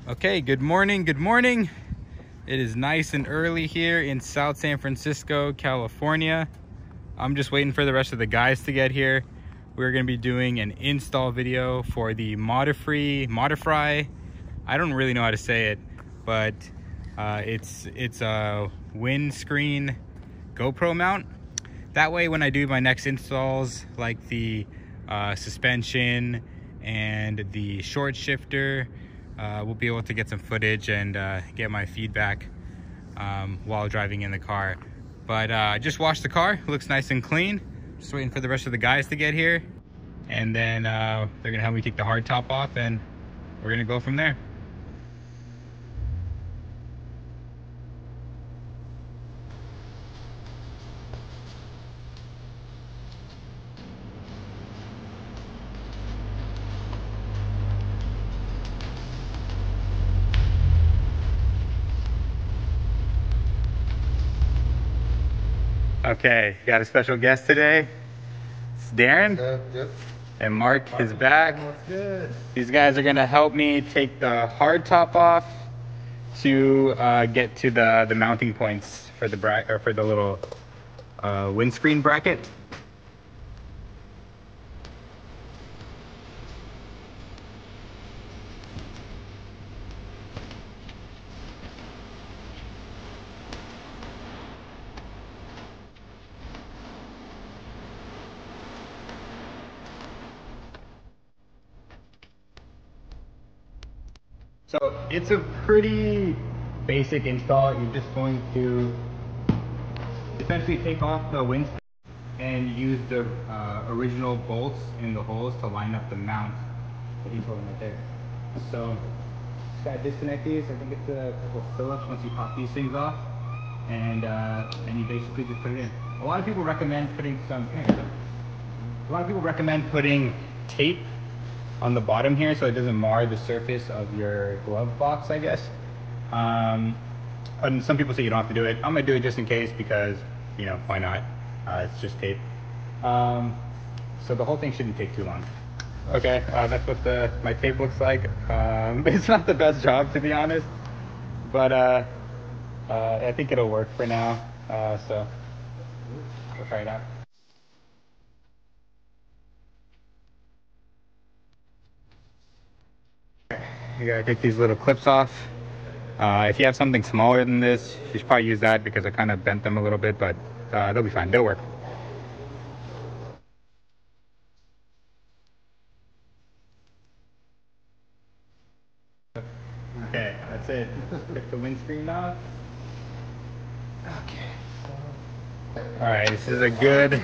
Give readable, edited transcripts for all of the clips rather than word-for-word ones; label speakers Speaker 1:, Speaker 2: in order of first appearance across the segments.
Speaker 1: Okay, good morning, good morning. It is nice and early here in South San Francisco, California. I'm just waiting for the rest of the guys to get here. We're gonna be doing an install video for the Modifry. I don't really know how to say it, but it's a windscreen GoPro mount. That way when I do my next installs, like the suspension and the short shifter, we'll be able to get some footage and get my feedback while driving in the car. But I just washed the car, looks nice and clean. Just waiting for the rest of the guys to get here, and then they're gonna help me take the hard top off, and we're gonna go from there. Okay, got a special guest today. It's Darren.
Speaker 2: Yep.
Speaker 1: And Mark is back.
Speaker 2: What's good?
Speaker 1: These guys are gonna help me take the hard top off to get to the mounting points for the little windscreen bracket. So it's a pretty basic install. You're just going to essentially take off the windscreen and use the original bolts in the holes to line up the mount that he's holding right there. So just gotta disconnect these. I think it's a couple of Phillips once you pop these things off, and you basically just put it in. A lot of people recommend putting tape on the bottom here so it doesn't mar the surface of your glove box, I guess. And some people say you don't have to do it. I'm gonna do it just in case because, you know, why not? It's just tape. So the whole thing shouldn't take too long. Okay, that's what my tape looks like. It's not the best job, to be honest, but I think it'll work for now. So we'll try it out. You gotta take these little clips off. If you have something smaller than this, you should probably use that because I kind of bent them a little bit, but they'll be fine. They'll work. Okay, that's it. Get the windscreen off. Okay. All right, this is a good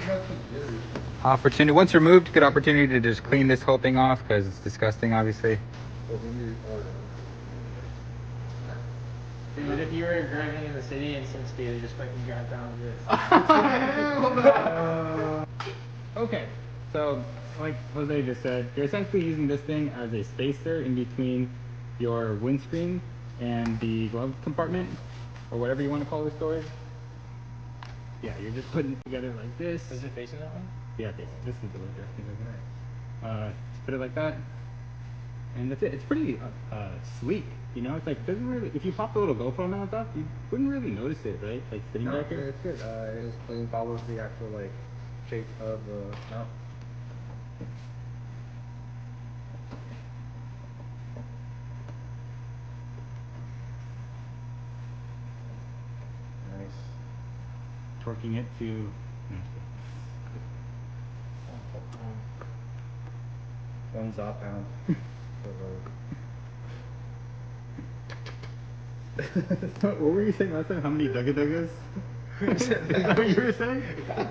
Speaker 1: opportunity. Once removed, good opportunity to just clean this whole thing off because it's disgusting, obviously.
Speaker 3: Dude, if you were driving in the city and since speed, just fucking drive down this.
Speaker 1: Okay, so like Jose just said, you're essentially using this thing as a spacer in between your windscreen and the glove compartment, or whatever you want to call the storage. Yeah, you're just putting it together like this.
Speaker 3: Is it facing that one?
Speaker 1: Yeah, this is the way direction. Just put it like that, and that's it. It's pretty sleek, you know. It's like, doesn't really, if you pop the little GoPro mount up, you wouldn't really notice it, right? Like sitting back here.
Speaker 2: It's good. It just clean follows the actual like shape of the mount. Nice.
Speaker 1: Torquing it to.
Speaker 2: One zop pound.
Speaker 1: What were you saying last time? How many dugga-duggas? Is that what you were saying?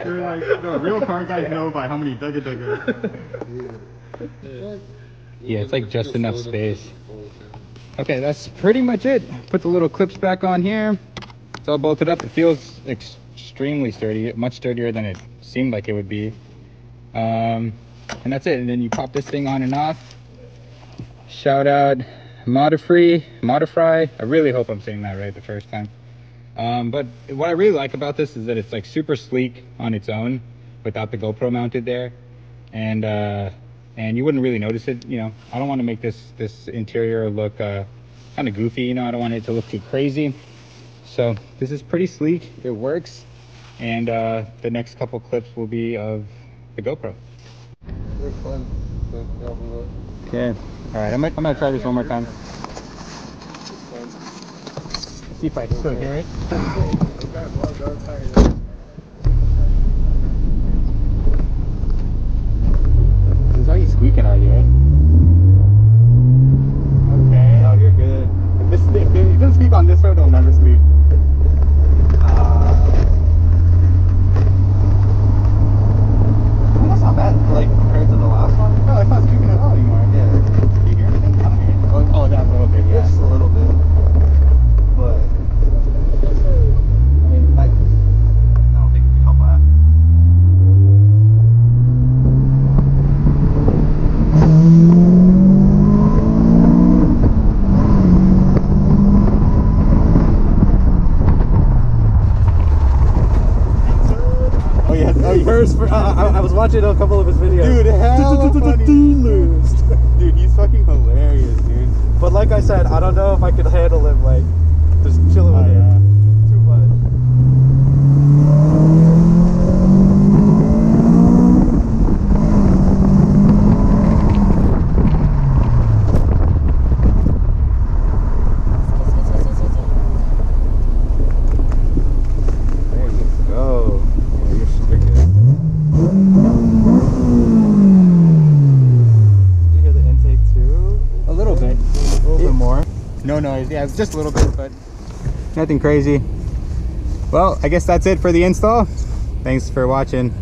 Speaker 1: You were like, no, real car guys know by how many dugga-duggas. Yeah, it's like just enough space. Okay, that's pretty much it. Put the little clips back on here. It's all bolted up. It feels extremely sturdy, much sturdier than it seemed like it would be. And that's it. And then you pop this thing on and off. Shout out Modifry. I really hope I'm saying that right the first time. But what I really like about this is that it's like super sleek on its own without the GoPro mounted there, and you wouldn't really notice it. You know, I don't want to make this interior look kind of goofy, you know, I don't want it to look too crazy. So this is pretty sleek, it works. And the next couple clips will be of the GoPro.
Speaker 2: They're fun.
Speaker 1: Okay. All right, I'm gonna try this one more time. See if I still hear it. There's already squeaking out here. Okay, oh, you're good. If it doesn't squeak on this road, it'll never squeak. That's not bad, like compared to the last one. No, it's not squeaking at all anymore. Yeah. Do you hear anything? I don't hear it. Oh, that's a little bit, yeah.
Speaker 2: Just a little bit. But I mean, I don't think we can help that.
Speaker 1: Oh yeah, oh,
Speaker 2: First, I was watching a couple of his videos.
Speaker 1: dude, hell funny. Dude, he's fucking hilarious, dude.
Speaker 2: But like I said, I don't know if I could handle him like just chilling with him. Too much.
Speaker 1: There you go. Yeah, you're good.
Speaker 2: You hear the intake too?
Speaker 1: A little bit.
Speaker 2: A little bit more.
Speaker 1: No noise, yeah, it's just a little bit, but nothing crazy. Well, I guess that's it for the install. Thanks for watching.